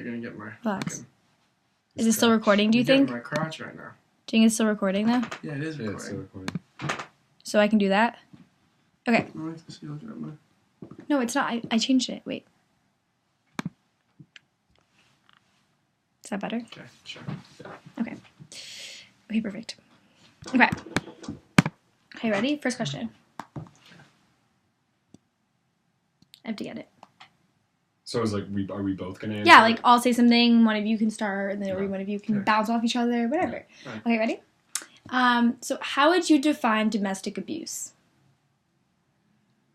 you're gonna get my. Relax. Is it still recording, do you think? My crotch right now. Do you think it's still recording, though? Yeah, it is recording. Yeah, it's still recording. So I can do that? Okay. Oh, I can see looking at my... No, it's not. I changed it. Wait. Is that better? Okay, sure. Okay. Okay, perfect. Okay. Okay, ready? First question. I have to get it. So it's like, are we both gonna answer? Yeah, like I'll say something, one of you can start, and then one of you can bounce off each other, whatever. Right. Okay, ready? So how would you define domestic abuse?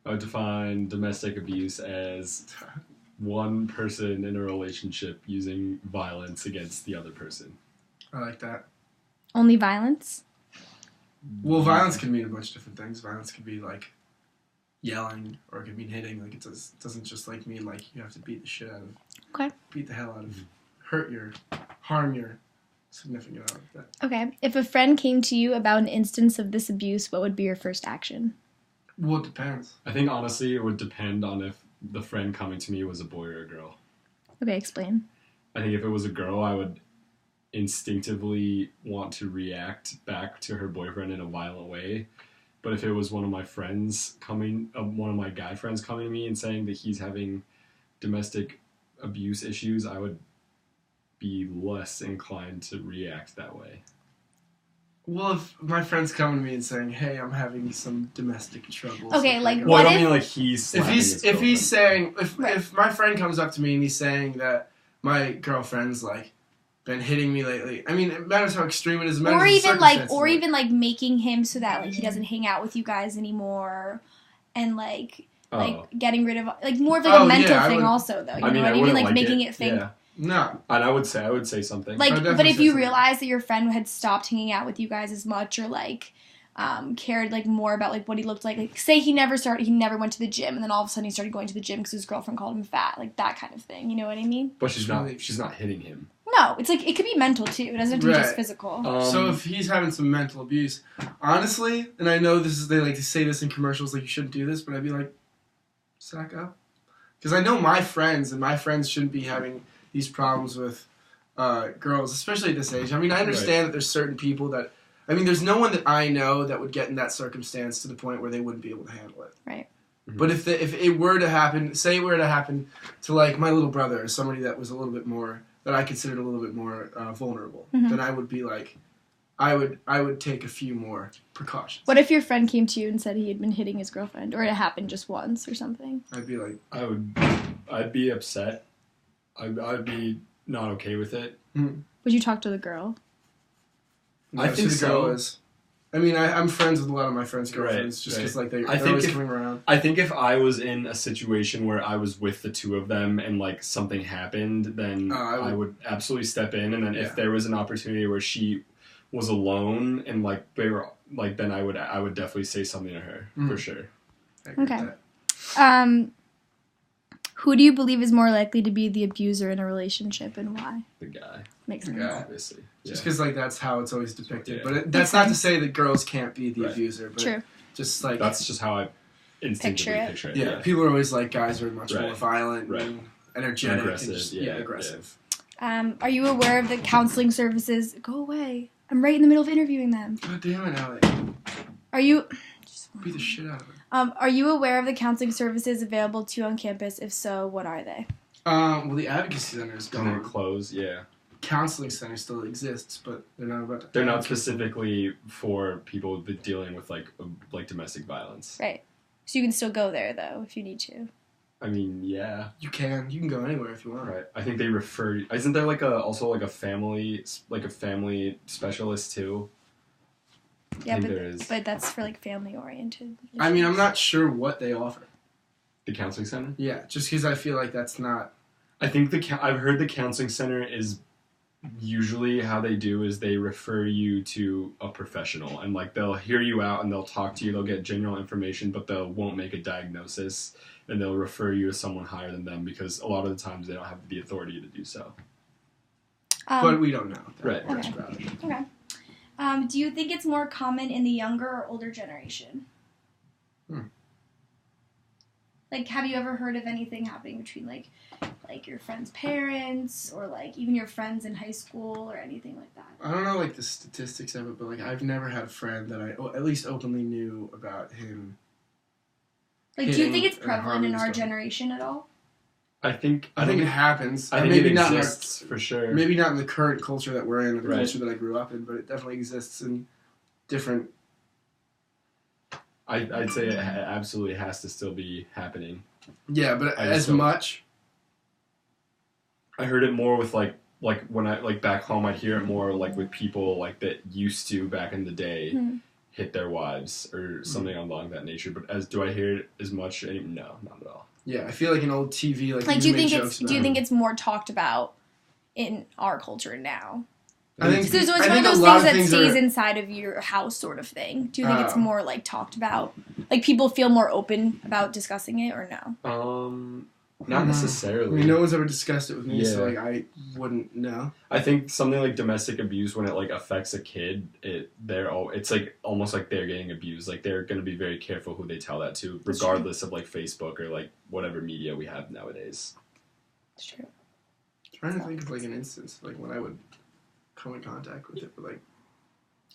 I would define domestic abuse as one person in a relationship using violence against the other person. I like that. Only violence? Well, violence can mean a bunch of different things. Violence could be like yelling, or it could mean hitting. Like it doesn't just like mean like you have to beat the shit out of, beat the hell out of, harm your significant other. Okay. If a friend came to you about an instance of this abuse, what would be your first action? Well, it depends. I think honestly it would depend on if the friend coming to me was a boy or a girl. Okay, explain. I think if it was a girl, I would instinctively want to react back to her boyfriend in a violent way. But if it was one of my friends one of my guy friends coming to me and saying that he's having domestic abuse issues, I would be less inclined to react that way. Well, if my friend's coming to me and saying, "Hey, I'm having some domestic troubles." Okay, like well, I don't mean like he's if my friend comes up to me and he's saying that my girlfriend's like been hitting me lately. I mean, it matters how extreme it is. Or even like making him so that like he doesn't hang out with you guys anymore, and like getting rid of like more of like a mental thing also though. You know what I mean? Like making it think. Yeah. No. And I would say something. Like, but if you realize that your friend had stopped hanging out with you guys as much, or like cared like more about like what he looked like say he never went to the gym, and then all of a sudden he started going to the gym because his girlfriend called him fat, like that kind of thing. You know what I mean? But she's not hitting him. No, it's like it could be mental too. It doesn't have to be just physical. So if he's having some mental abuse, honestly, and I know they like to say this in commercials, like you shouldn't do this, but I'd be like, sack up, because I know my friends shouldn't be having these problems with girls, especially at this age. I mean, I understand that there's certain people that, I mean, there's no one that I know that would get in that circumstance to the point where they wouldn't be able to handle it. Right. Mm-hmm. But if it were to happen, say it were to happen to like my little brother or somebody that was a little bit more, that I considered a little bit more vulnerable, then I would be like, I would take a few more precautions. What if your friend came to you and said he had been hitting his girlfriend, or it happened just once or something? I'd be like, I'd be upset. I'd be not okay with it. Would you talk to the girl? I think the girl is. I mean, I'm friends with a lot of my friends' girlfriends just because like they're always coming around. I think if I was in a situation where I was with the two of them and like something happened, then I would absolutely step in. And then if there was an opportunity where she was alone and like they were like, then I would definitely say something to her for sure. Okay. Who do you believe is more likely to be the abuser in a relationship, and why? The guy. Makes sense. Obviously. Just because like that's how it's always depicted, but that's not to say that girls can't be the abuser. But True. Just like that's just how I instinctively picture it. Yeah, people are always like guys are much more violent, and energetic, aggressive. And aggressive. Are you aware of the counseling services? Go away! I'm right in the middle of interviewing them. God damn it, Alec. Are you? Beat the shit out of it. Are you aware of the counseling services available to you on campus? If so, what are they? Well, the advocacy center is gone. And they're closed. Yeah. Counseling center still exists, but they're not about to. They're not specifically for people dealing with like domestic violence. Right. So you can still go there though if you need to. I mean, yeah. You can go anywhere if you want. Right. I think they refer. Isn't there also a family specialist too? Yeah, but that's for like family oriented. I mean, I'm not sure what they offer. The counseling center? Yeah, just because I feel like that's not. I think I've heard the counseling center is usually how they do is they refer you to a professional, and like they'll hear you out and they'll talk to you. They'll get general information, but they won't make a diagnosis, and they'll refer you to someone higher than them because a lot of the times they don't have the authority to do so. But we don't know. Right. Okay. Do you think it's more common in the younger or older generation? Like, have you ever heard of anything happening between, like your friend's parents or, like, even your friends in high school or anything like that? I don't know, like, the statistics of it, but, like, I've never had a friend that I at least openly knew about him. Like, do you think it's hitting or prevalent in harming our someone. generation at all? I think it happens. I think maybe it not in exists for sure. maybe not in the current culture that we're in, or the Right. culture that I grew up in, but it definitely exists in different. I'd say it absolutely has to still be happening. Yeah, but I as just don't- much. I heard it more with like when I like back home. I'd hear it more like with people like that used to back in the day hit their wives or something along that nature. But do I hear it as much? No, not at all. Yeah, I feel like in old TV, like Do you make think jokes do you about think it. it's more talked about in our culture now? I think So it's one of a those lot things of that stays are- inside of your house, sort of thing. Do you think it's Oh. more like talked about? Like people feel more open about discussing it, or no? Not I necessarily. mean, no one's ever discussed it with me, so Yeah. like I wouldn't know. I think something like domestic abuse, when it like affects a kid, it's like almost like they're getting abused. Like they're going to be very careful who they tell that to, That's regardless of like Facebook or like whatever media we have nowadays. It's true. Trying to think of like an instance, like when I would come in contact with it, but like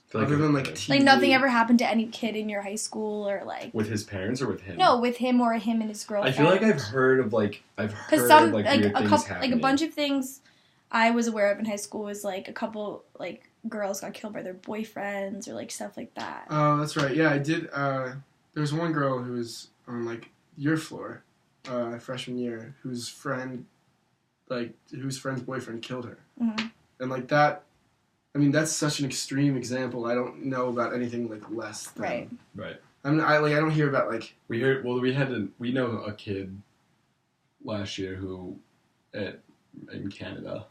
I feel other than like uh, TV. Like nothing ever happened to any kid in your high school, or like with his parents or with him. no, with him or him and his I girlfriend. feel like I've heard Because some like like weird a things couple happening. like a bunch of things I was aware of in high school was like a couple like girls got killed by their boyfriends or like stuff like that. Oh, that's right. Yeah, I did. There was one girl who was on like your floor, freshman year, whose friend's boyfriend killed her, Mhm. and like that. I mean, that's such an extreme example. I don't know about anything like less than. Right. Right. I mean, I don't hear about like. We know a kid last year who in Canada.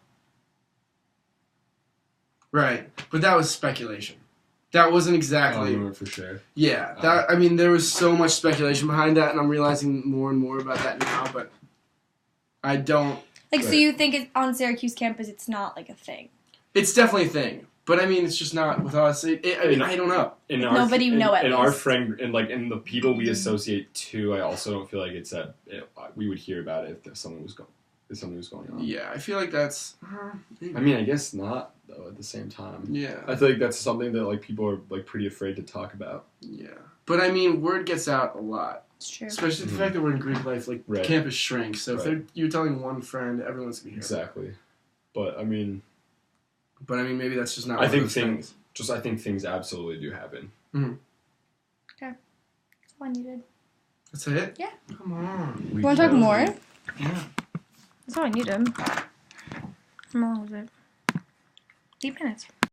Right, but that was speculation. That wasn't I exactly. don't know for sure. Yeah, that I mean, there was so much speculation behind that, and I'm realizing more and more about that now. But I don't. Like so Right. you think it, on Syracuse campus it's not like a thing. It's definitely a thing, but I mean, it's just not with us. I mean, I don't know. In Like, our, nobody in, know at in our least. friend and like in the people we associate to, I also don't feel like we would hear about it if something was going on. Yeah, I feel like that's. I mean, I guess not though. At the same time, Yeah, I feel like that's something that like people are like pretty afraid to talk about. yeah, but I mean, word gets out a lot, It's true. especially Mhm. the fact that we're in Greek life. Like, Right. campus shrinks, so if Right. you're telling one friend, everyone's gonna hear. Exactly, but I mean, But I mean, maybe that's just not. I one think of those things absolutely do happen. That's all I needed. That's it. Yeah. Come on. You want to talk more? Yeah. That's all I needed. How long was it? 8 minutes.